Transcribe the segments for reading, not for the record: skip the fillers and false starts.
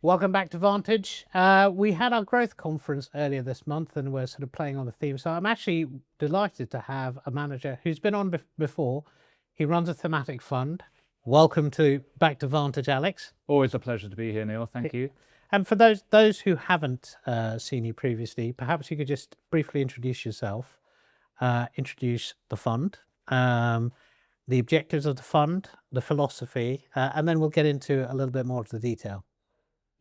Welcome back to Vantage. We had our growth conference earlier this month and we're sort of playing on the theme. So I'm actually delighted to have a manager who's been on before. He runs a thematic fund. Welcome back to Vantage, Alex. Always a pleasure to be here, Neil. Thank you. And for those who haven't seen you previously, perhaps you could just briefly introduce yourself, introduce the fund, the objectives of the fund, the philosophy, and then we'll get into a little bit more of the detail.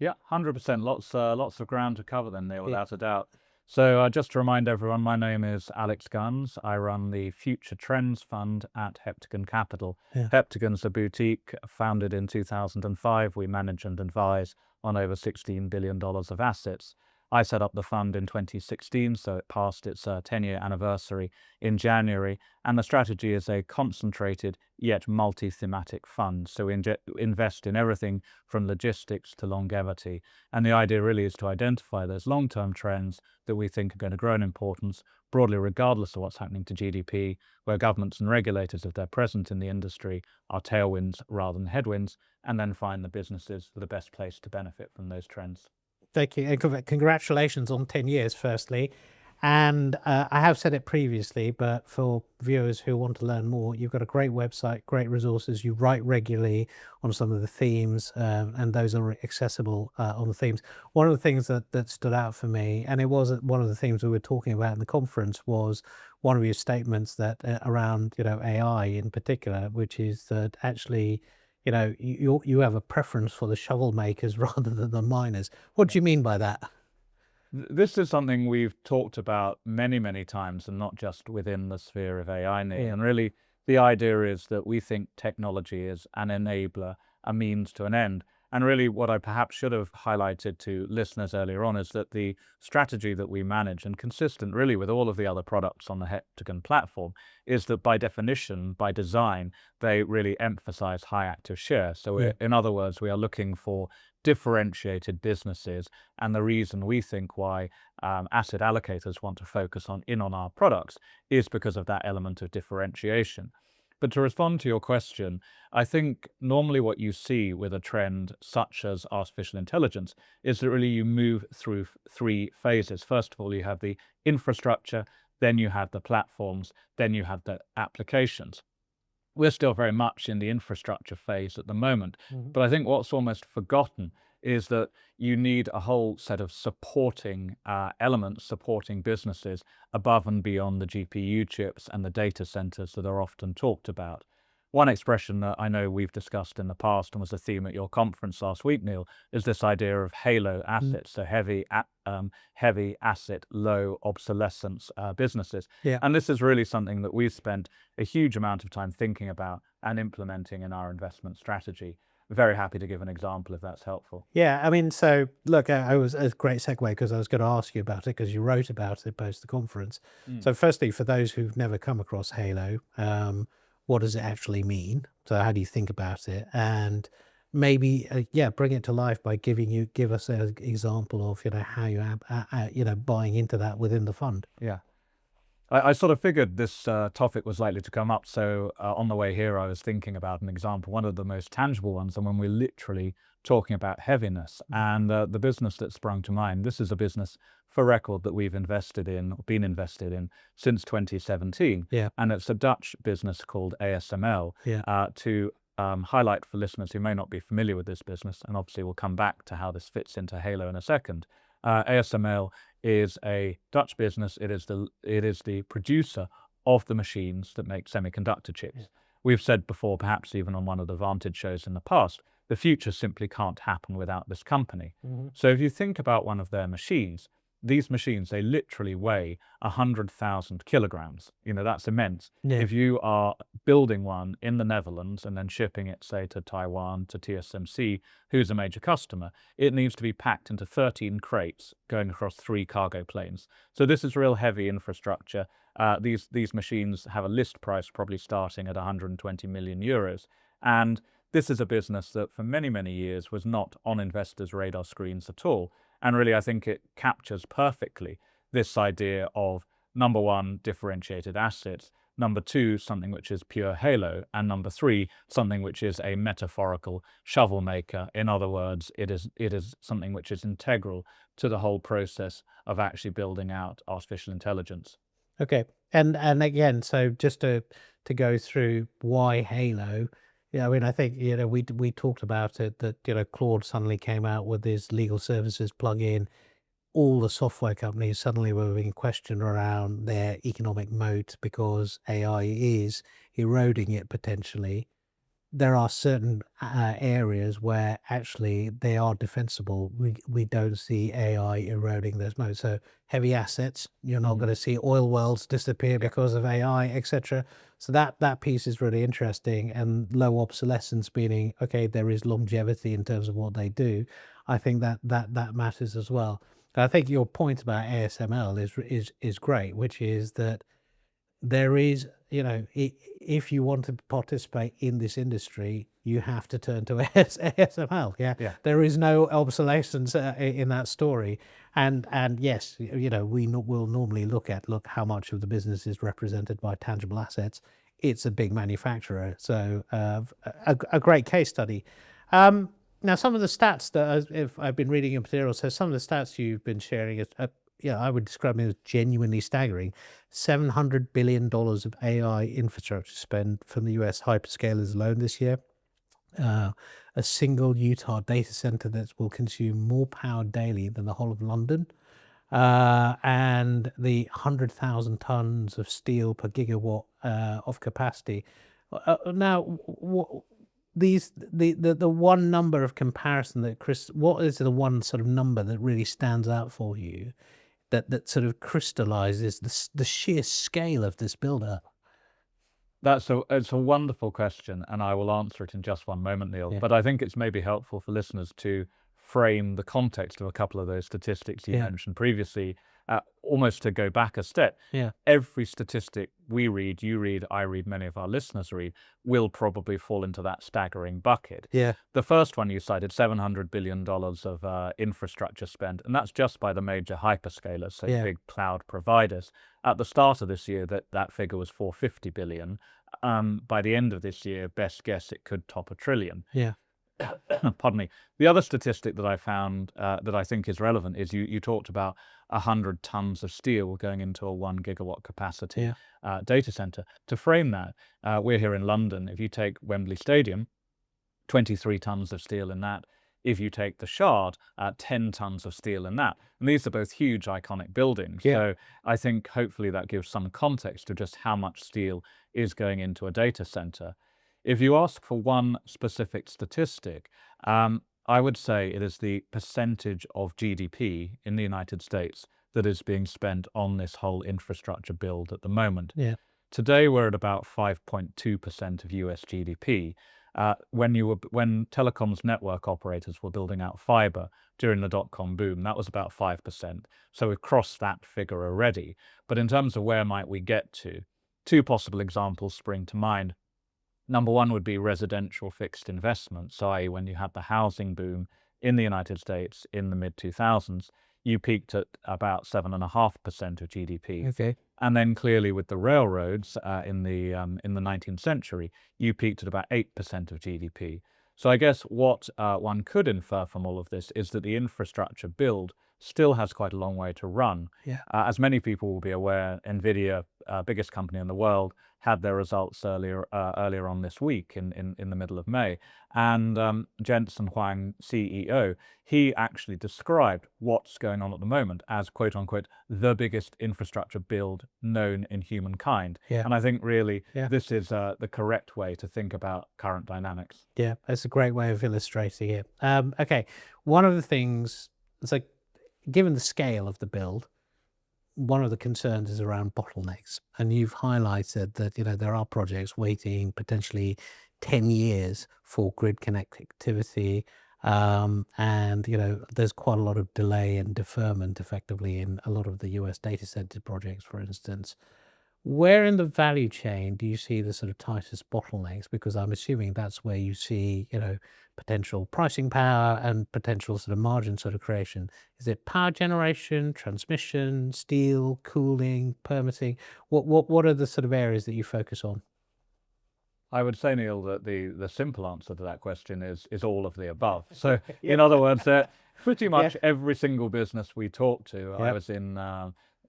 Yeah, 100%. Lots of ground to cover then, Neil, without a doubt. So just to remind everyone, my name is Alex Gunz. I run the Future Trends Fund at Heptagon Capital. Yeah. Heptagon's a boutique founded in 2005. We manage and advise on over $16 billion of assets. I set up the fund in 2016, so it passed its 10-year anniversary in January. And the strategy is a concentrated yet multi-thematic fund. So we invest in everything from logistics to longevity. And the idea really is to identify those long-term trends that we think are going to grow in importance broadly, regardless of what's happening to GDP, where governments and regulators, if they're present in the industry, are tailwinds rather than headwinds, and then find the businesses that are best placed to benefit from those trends. Thank you, and congratulations on 10 years, firstly. And I have said it previously, but for viewers who want to learn more, you've got a great website, great resources. You write regularly on some of the themes, and those are accessible on the themes. One of the things that stood out for me, and it was one of the themes we were talking about in the conference, was one of your statements that around AI in particular, which is that actually you have a preference for the shovel makers rather than the miners. What do you mean by that? This is something we've talked about many, many times, and not just within the sphere of AI, Neil. Yeah. And really, the idea is that we think technology is an enabler, a means to an end. And really, what I perhaps should have highlighted to listeners earlier on is that the strategy that we manage, and consistent really with all of the other products on the Heptagon platform, is that by definition, by design, they really emphasize high active share. So in other words, we are looking for differentiated businesses. And the reason we think why asset allocators want to focus on our products is because of that element of differentiation. But to respond to your question, I think normally what you see with a trend such as artificial intelligence is that really you move through three phases. First of all, you have the infrastructure, then you have the platforms, then you have the applications. We're still very much in the infrastructure phase at the moment, but I think what's almost forgotten is that you need a whole set of supporting elements, supporting businesses above and beyond the GPU chips and the data centers that are often talked about. One expression that I know we've discussed in the past and was a theme at your conference last week, Neil, is this idea of halo assets, so heavy asset, low obsolescence businesses. Yeah. And this is really something that we've spent a huge amount of time thinking about and implementing in our investment strategy. Very happy to give an example if that's helpful. Yeah, I mean, so look, I was a great segue because I was going to ask you about it because you wrote about it post the conference. So firstly, for those who've never come across Halo, what does it actually mean? So how do you think about it? And maybe, bring it to life by give us an example of, how you buying into that within the fund. Yeah. I sort of figured this topic was likely to come up, so on the way here I was thinking about an example, one of the most tangible ones, and when we're literally talking about heaviness. And the business that sprung to mind, this is a business, for record, that we've invested in, or been invested in, since 2017. Yeah. And it's a Dutch business called ASML. Yeah. To highlight for listeners who may not be familiar with this business, and obviously we'll come back to how this fits into Halo in a second. ASML is a Dutch business. It is the producer of the machines that make semiconductor chips. Yeah. We've said before, perhaps even on one of the Vantage shows in the past, the future simply can't happen without this company. So if you think about one of their machines, these machines, they literally weigh 100,000 kilograms. That's immense. Yeah. If you are building one in the Netherlands and then shipping it, say, to Taiwan, to TSMC, who's a major customer, it needs to be packed into 13 crates going across 3 cargo planes. So this is real heavy infrastructure. These machines have a list price probably starting at 120 million euros. And this is a business that for many, many years was not on investors' radar screens at all. And really, I think it captures perfectly this idea of, number one, differentiated assets, Number two, something which is pure halo. And number three, something which is a metaphorical shovel maker. In other words, it is something which is integral to the whole process of actually building out artificial intelligence. Okay. And again, so just to go through why Halo, yeah, I mean, I think, we talked about it, that, Claude suddenly came out with his legal services plugin. All the software companies suddenly were being questioned around their economic moat because AI is eroding it potentially. There are certain areas where actually they are defensible. We don't see AI eroding those moats. So heavy assets, you're not going to see oil wells disappear because of AI, etc. So that piece is really interesting. And low obsolescence, meaning, okay, there is longevity in terms of what they do. I think that matters as well. I think your point about ASML is great, which is that there is, if you want to participate in this industry, you have to turn to ASML. Yeah, Yeah. there is no obsolescence in that story. And yes, we'll normally look how much of the business is represented by tangible assets. It's a big manufacturer, so a great case study. Now, some of the stats that if I've been reading your material, so some of the stats you've been sharing is, I would describe it as genuinely staggering. $700 billion of AI infrastructure spend from the US hyperscalers alone this year. A single Utah data center that will consume more power daily than the whole of London. And the 100,000 tons of steel per gigawatt of capacity. Now, the one number of comparison that what is the one sort of number that really stands out for you that sort of crystallizes the sheer scale of this build-up? It's a wonderful question, and I will answer it in just one moment, Neil. Yeah. But I think it's maybe helpful for listeners to frame the context of a couple of those statistics you Yeah. mentioned previously, almost to go back a step. Yeah. Every statistic we read, you read, I read, many of our listeners read, will probably fall into that staggering bucket. Yeah. The first one you cited, $700 billion of infrastructure spend, and that's just by the major hyperscalers, so Yeah. big cloud providers. At the start of this year, that figure was $450 billion. By the end of this year, best guess, it could top $1 trillion. Yeah. Pardon me. The other statistic that I found that I think is relevant is you talked about 100 tons of steel going into a 1 gigawatt capacity data center. To frame that, we're here in London. If you take Wembley Stadium, 23 tons of steel in that. If you take the Shard, 10 tons of steel in that. And these are both huge, iconic buildings. Yeah. So I think hopefully that gives some context to just how much steel is going into a data center. If you ask for one specific statistic, I would say it is the percentage of GDP in the United States that is being spent on this whole infrastructure build at the moment. Yeah. Today, we're at about 5.2% of US GDP. When telecoms network operators were building out fiber during the dotcom boom, that was about 5%. So we've crossed that figure already. But in terms of where might we get to, two possible examples spring to mind. Number one would be residential fixed investments, i.e. when you had the housing boom in the United States in the mid-2000s, you peaked at about 7.5% of GDP. Okay. And then clearly with the railroads in the 19th century, you peaked at about 8% of GDP. So I guess what one could infer from all of this is that the infrastructure build still has quite a long way to run. Yeah. As many people will be aware, NVIDIA, biggest company in the world, had their results earlier on this week in the middle of May. And Jensen Huang, CEO, he actually described what's going on at the moment as, quote unquote, the biggest infrastructure build known in humankind. Yeah. And I think really Yeah. this is the correct way to think about current dynamics. Yeah, that's a great way of illustrating it. Okay, one of the things, it's like, given the scale of the build, one of the concerns is around bottlenecks. And you've highlighted that, there are projects waiting potentially 10 years for grid connectivity. And, there's quite a lot of delay and deferment effectively in a lot of the US data center projects, for instance. Where in the value chain do you see the sort of tightest bottlenecks? Because I'm assuming that's where you see, potential pricing power and potential sort of margin sort of creation. Is it power generation, transmission, steel, cooling, permitting? What are the sort of areas that you focus on? I would say, Neil, that the simple answer to that question is all of the above. So, Yeah. in other words, pretty Yeah. much every single business we talk to. I Yeah. was in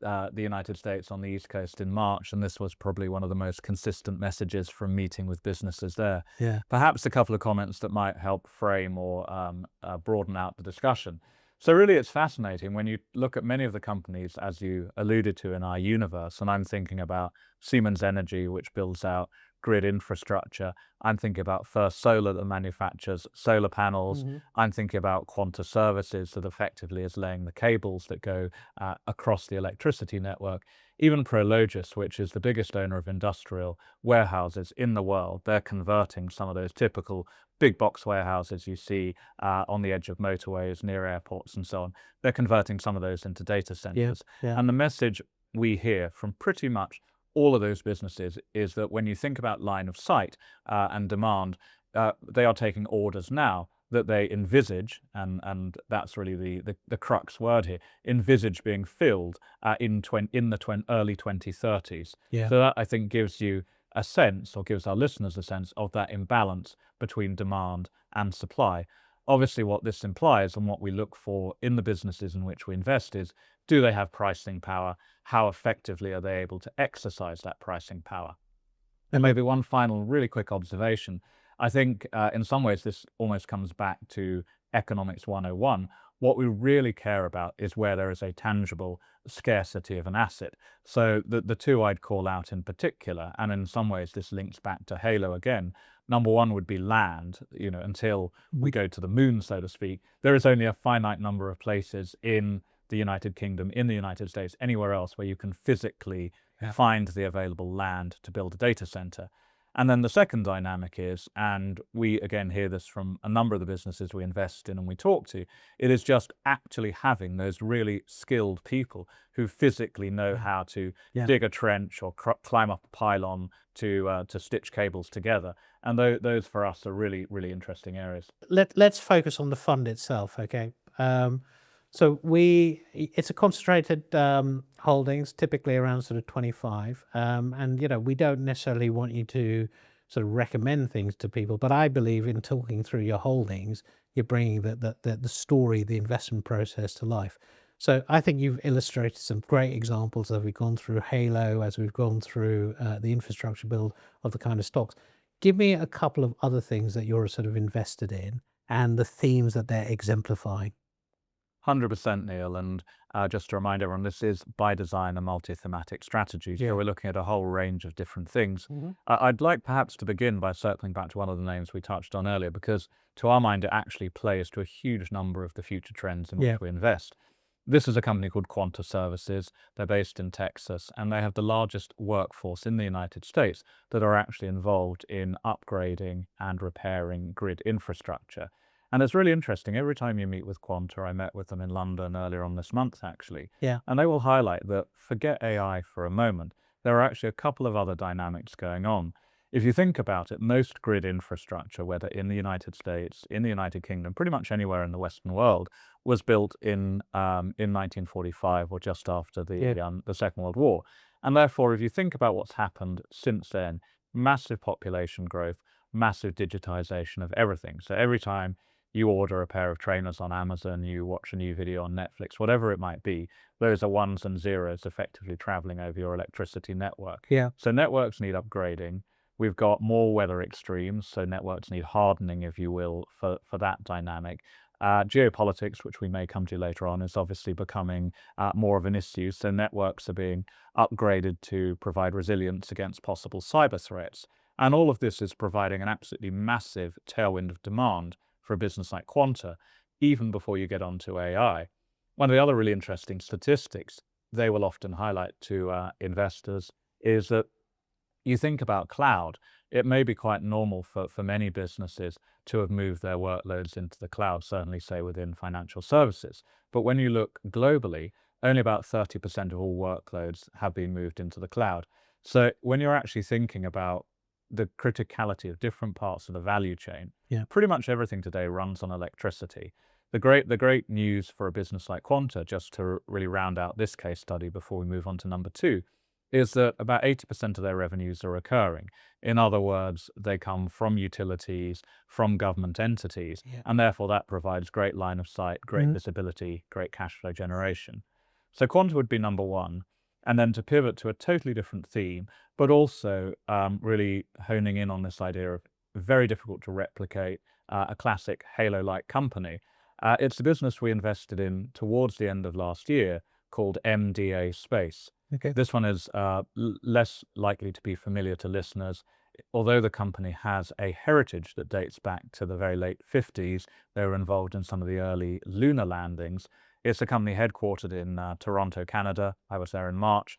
the United States on the East Coast in March, and this was probably one of the most consistent messages from meeting with businesses there. Yeah. Perhaps a couple of comments that might help frame or broaden out the discussion. So really, it's fascinating when you look at many of the companies, as you alluded to in our universe, and I'm thinking about Siemens Energy, which builds out grid infrastructure. I'm thinking about First Solar that manufactures solar panels. Mhm. I'm thinking about Quanta Services that effectively is laying the cables that go across the electricity network. Even Prologis, which is the biggest owner of industrial warehouses in the world, they're converting some of those typical big box warehouses you see on the edge of motorways, near airports and so on. They're converting some of those into data Yeah. centers. Yeah. And the message we hear from pretty much all of those businesses is that when you think about line of sight and demand, they are taking orders now that they envisage, and that's really the crux word here, envisage being filled in the early 2030s. Yeah. So that, I think, gives you a sense, or gives our listeners a sense, of that imbalance between demand and supply. Obviously, what this implies and what we look for in the businesses in which we invest is, do they have pricing power? How effectively are they able to exercise that pricing power? And maybe one final really quick observation. I think in some ways this almost comes back to economics 101. What we really care about is where there is a tangible scarcity of an asset. So the two I'd call out in particular, and in some ways this links back to Halo again. Number one would be land. Until we go to the moon, so to speak, there is only a finite number of places in the United Kingdom, in the United States, anywhere else where you can physically find the available land to build a data center. And then the second dynamic is, and we again hear this from a number of the businesses we invest in and we talk to, it is just actually having those really skilled people who physically know how to dig a trench or climb up a pylon to stitch cables together. And those for us are really, really interesting areas. Let's focus on the fund itself, okay? So it's a concentrated holdings, typically around sort of 25, and we don't necessarily want you to sort of recommend things to people, but I believe in talking through your holdings, you're bringing the story, the investment process to life. So I think you've illustrated some great examples as we've gone through Halo, as we've gone through the infrastructure build of the kind of stocks. Give me a couple of other things that you're sort of invested in and the themes that they're exemplifying. 100%, Neil. And just to remind everyone, this is by design a multi-thematic strategy. So we're looking at a whole range of different things. I'd like perhaps to begin by circling back to one of the names we touched on earlier, because to our mind, it actually plays to a huge number of the future trends in which we invest. This is a company called Quanta Services. They're based in Texas, and they have the largest workforce in the United States that are actually involved in upgrading and repairing grid infrastructure. And it's really interesting. Every time you meet with Quanta, I met with them in London earlier on this month, actually, Yeah. and they will highlight that, forget AI for a moment, there are actually a couple of other dynamics going on. If you think about it, most grid infrastructure, whether in the United States, in the United Kingdom, pretty much anywhere in the Western world, was built in 1945 or just after the Second World War. And therefore, if you think about what's happened since then, massive population growth, massive digitization of everything. So every time you order a pair of trainers on Amazon, you watch a new video on Netflix, whatever it might be, those are ones and zeros effectively traveling over your electricity network. Yeah. So networks need upgrading. We've got more weather extremes, so networks need hardening, if you will, for that dynamic. Geopolitics, which we may come to later on, is obviously becoming more of an issue. So networks are being upgraded to provide resilience against possible cyber threats. And all of this is providing an absolutely massive tailwind of demand for a business like Quanta, even before you get onto AI. One of the other really interesting statistics they will often highlight to investors is that you think about cloud, it may be quite normal for many businesses to have moved their workloads into the cloud, certainly say within financial services. But when you look globally, only about 30% of all workloads have been moved into the cloud. So when you're actually thinking about the criticality of different parts of the value chain, Yeah. pretty much everything today runs on electricity. The great news for a business like Quanta, just to really round out this case study before we move on to number two, is that about 80% of their revenues are recurring. In other words, they come from utilities, from government entities, Yeah. and therefore that provides great line of sight, great visibility, great cash flow generation. So Quanta would be number one. And then to pivot to a totally different theme, but also really honing in on this idea of very difficult to replicate, a classic halo-like company. It's the business we invested in towards the end of last year called MDA Space. Okay. This one is less likely to be familiar to listeners. Although the company has a heritage that dates back to the very late 50s, they were involved in some of the early lunar landings. It's a company headquartered in Toronto, Canada. I was there in March.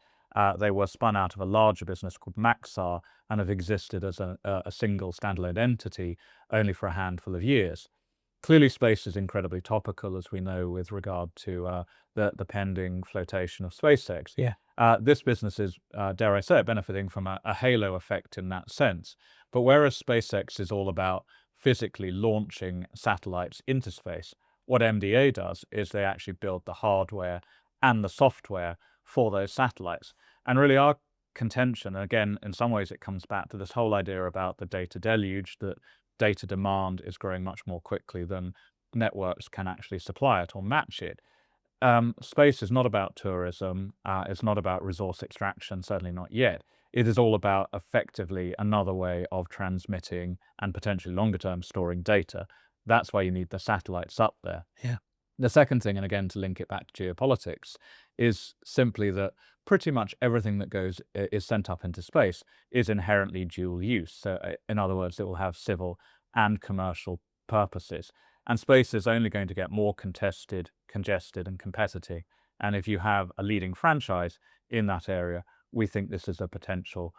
They were spun out of a larger business called Maxar and have existed as a single standalone entity only for a handful of years. Clearly, space is incredibly topical, as we know, with regard to the pending flotation of SpaceX. Yeah. This business is, dare I say it, benefiting from a halo effect in that sense. But whereas SpaceX is all about physically launching satellites into space, what MDA does is they actually build the hardware and the software for those satellites. And really our contention, again, in some ways it comes back to this whole idea about the data deluge, that data demand is growing much more quickly than networks can actually supply it or match it. Space is not about tourism. It's not about resource extraction, certainly not yet. It is all about effectively another way of transmitting and potentially longer term storing data. That's why you need the satellites up there. Yeah. The second thing, and again to link it back to geopolitics, is simply that pretty much everything that is sent up into space is inherently dual use. So in other words, it will have civil and commercial purposes. And space is only going to get more contested, congested, and competitive. And if you have a leading franchise in that area, we think this is a potential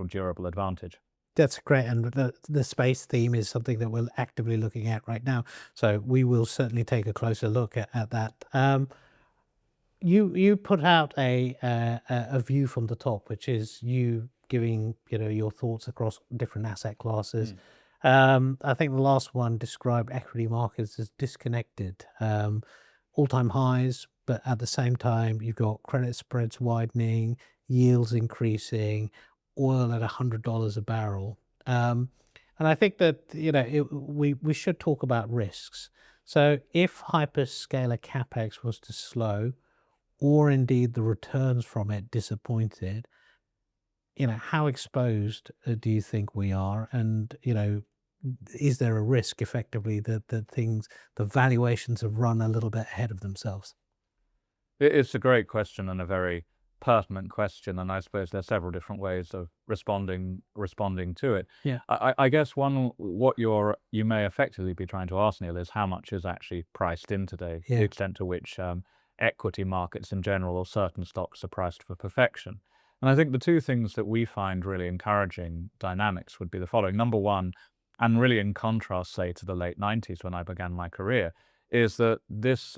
durable advantage. That's great, and the space theme is something that we're actively looking at right now. So we will certainly take a closer look at that. You put out a view from the top, which is you giving your thoughts across different asset classes. I think the last one described equity markets as disconnected, all-time highs, but at the same time you've got credit spreads widening, yields increasing, oil at $100 a barrel. And I think that we should talk about risks. So if hyperscaler capex was to slow, or indeed the returns from it disappointed, how exposed do you think we are? And is there a risk effectively that the valuations have run a little bit ahead of themselves? It's a great question and a very pertinent question, and I suppose there's several different ways of responding to it. Yeah. I guess what you may effectively be trying to ask, Neil, is how much is actually priced in today, Yeah. the extent to which equity markets in general or certain stocks are priced for perfection. And I think the two things that we find really encouraging dynamics would be the following. Number one, and really in contrast, say, to the late 90s when I began my career, is that this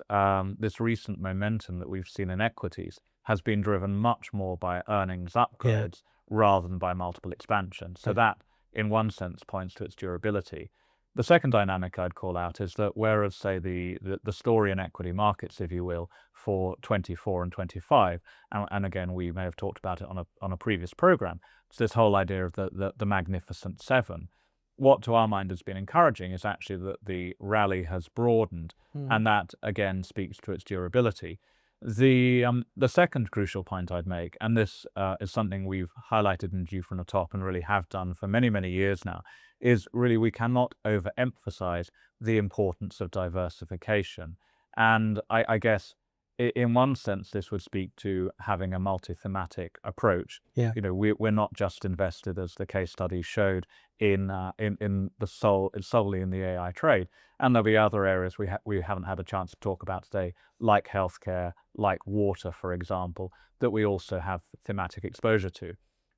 recent momentum that we've seen in equities has been driven much more by earnings upgrades rather than by multiple expansion. So that, in one sense, points to its durability. The second dynamic I'd call out is that whereas, say, the story in equity markets, if you will, for 24 and 25, and again, we may have talked about it on a previous program, it's this whole idea of the Magnificent Seven. What to our mind has been encouraging is actually that the rally has broadened, and that again speaks to its durability. The second crucial point I'd make, and this is something we've highlighted in View from the Top and really have done for many, many years now, is really we cannot overemphasize the importance of diversification. And I guess in one sense, this would speak to having a multi-thematic approach. Yeah. We're not just invested, as the case study showed, solely in the AI trade, and there'll be other areas we haven't had a chance to talk about today, like healthcare, like water, for example, that we also have thematic exposure to.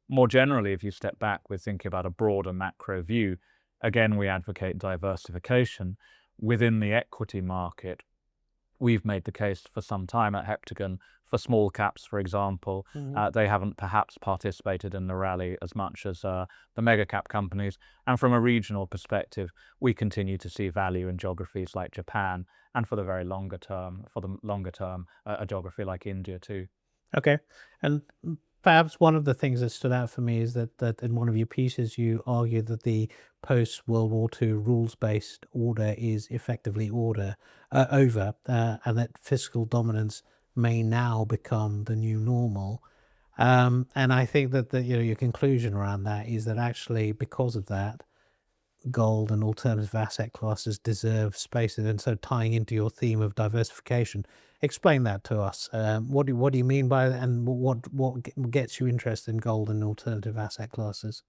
More generally, if you step back, we're thinking about a broader macro view. Again, we advocate diversification within the equity market. We've made the case for some time at Heptagon For small caps, for example, Mhm. they haven't perhaps participated in the rally as much as the mega cap companies. And from a regional perspective, we continue to see value in geographies like Japan, and for the longer term, a geography like India too. Okay. And perhaps one of the things that stood out for me is that in one of your pieces, you argue that the post-World War II rules-based order is effectively over, and that fiscal dominance may now become the new normal. And I think that your conclusion around that is that actually, because of that, gold and alternative asset classes deserve spaces. And so, tying into your theme of diversification, explain that to us. What do you mean by that, and what gets you interested in gold and alternative asset classes?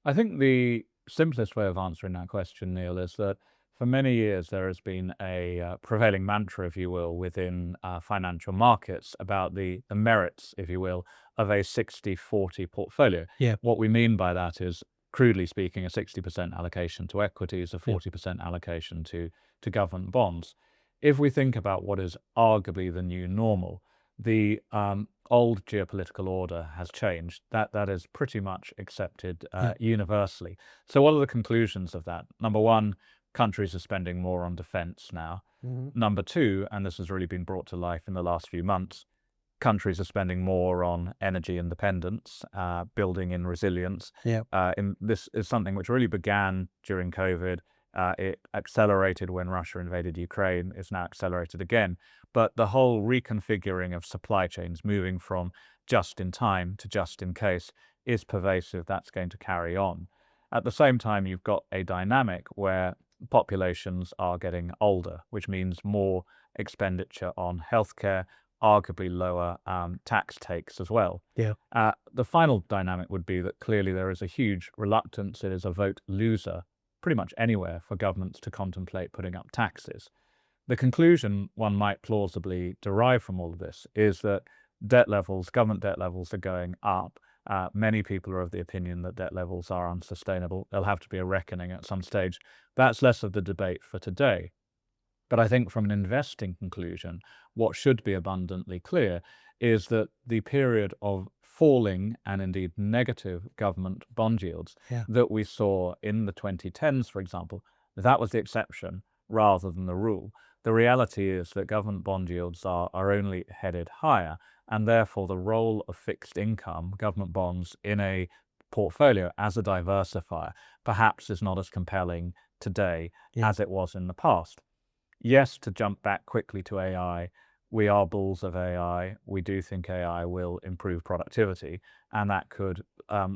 I think the simplest way of answering that question, Neil, is that for many years there has been a prevailing mantra, if you will, within financial markets about the merits, if you will, of a 60-40 portfolio. Yeah, What we mean by that is, crudely speaking, a 60% allocation to equities, a yeah, 40% allocation to government bonds. If we think about what is arguably the new normal, the old geopolitical order has changed. That is pretty much accepted yeah. universally. So what are the conclusions of that? Number one, countries are spending more on defense now. Hmm. Number two, and this has really been brought to life in the last few months, countries are spending more on energy independence, building in resilience. Yeah, This is something which really began during COVID. It accelerated when Russia invaded Ukraine. It's now accelerated again. But the whole reconfiguring of supply chains, moving from just in time to just in case, is pervasive. That's going to carry on. At the same time, you've got a dynamic where populations are getting older, which means more expenditure on healthcare, arguably lower tax takes as well. yeah, The final dynamic would be that clearly there is a huge reluctance. It is a vote loser pretty much anywhere for governments to contemplate putting up taxes. The conclusion one might plausibly derive from all of this is that government debt levels are going up. Many people are of the opinion that debt levels are unsustainable. There'll have to be a reckoning at some stage. That's less of the debate for today. But I think from an investing conclusion, what should be abundantly clear is that the period of falling and indeed negative government bond yields yeah, that we saw in the 2010s, for example, that was the exception rather than the rule. The reality is that government bond yields are only headed higher, and therefore the role of fixed income, government bonds, in a portfolio as a diversifier perhaps is not as compelling today yeah. as it was in the past. Yes, to jump back quickly to AI, we are bulls of AI. We do think AI will improve productivity, and that could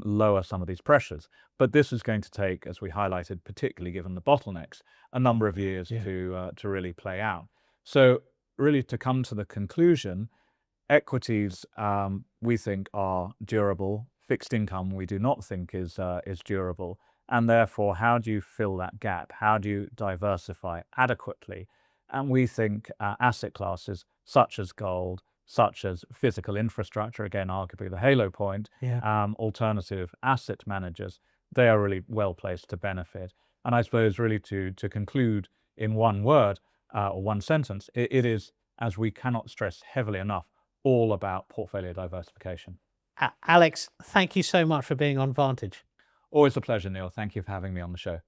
lower some of these pressures. But this is going to take, as we highlighted, particularly given the bottlenecks, a number of years Yeah. to really play out. So really, to come to the conclusion, equities we think are durable. Fixed income we do not think is durable. And therefore, how do you fill that gap? How do you diversify adequately? And we think asset classes such as gold, such as physical infrastructure, again, arguably the halo point, Yeah. alternative asset managers, they are really well placed to benefit. And I suppose really to conclude in one word or one sentence, it is, as we cannot stress heavily enough, all about portfolio diversification. Alex, thank you so much for being on Vantage. Always a pleasure, Neil. Thank you for having me on the show.